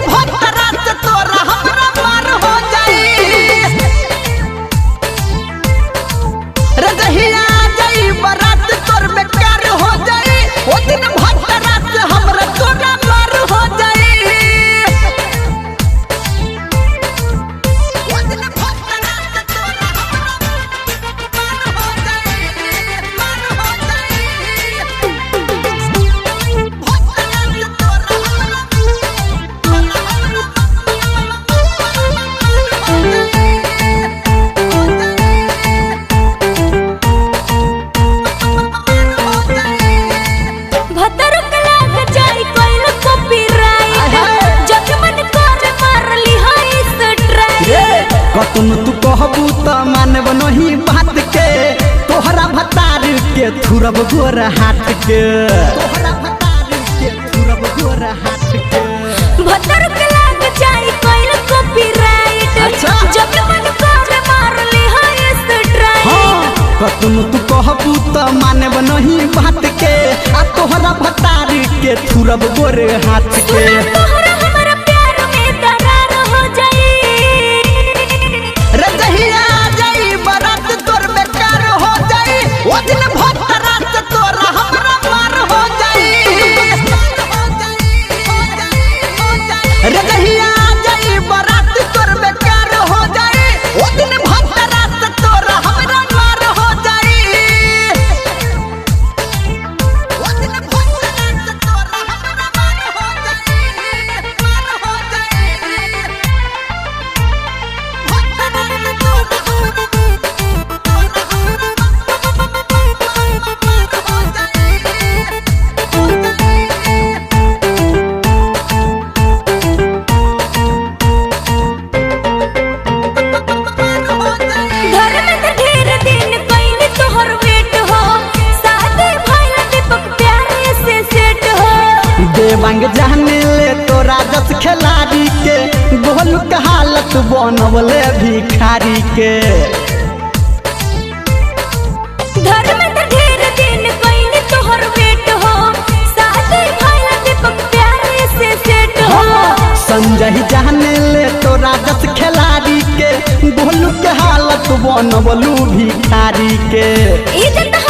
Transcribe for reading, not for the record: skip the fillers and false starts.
भतरा से तोरा हमरा मार हो जाई रे जहिया जाई बारात तोर बेकार हो जाई ओ दिन भतरा से हमरा तोरा मार हो जाई ओ दिन भतरा से तोरा हमरा मार हो जाई मार हो तुम तू कहबू त मानब नहीं बात के तोहरा भतार के थुरब गोर हाथ के तोहरा भतार के थुरब गोर हाथ के भतर के लाग जाई कोइल कॉपीराइट अच्छा जब मन करे मार ली है स्ट्राइक हां तुम तू कहबू त मानब नहीं बात के आ तोहरा भतार के थुरब गोर हाथ के तोहरा हमरा प्यार में दरार हो जाई रे जहिया जाई बारात तोर बेकार हो जाई ओ दिन भतरा से तोरा हमरा मार हो जाई रे जहिया जाई बारात तोर बेकार हो जाई ओ दिन भतरा से तोरा हमरा मार हो जाई ओ दिन भतरा से तोरा हमरा मार हो जाई मार हो जाई देवांग जाने ले तोरा जस खिलाड़ी के गोलू के हालत बनवले भिखारी के धर्म ढेर दिन कइनी तोहर वेट हो साथे भइल दीपक प्यारे से सेट हो संजय जाने ले तोरा जस खिलाड़ी के गोलू के हालत बनवलू भिखारी के इज्जत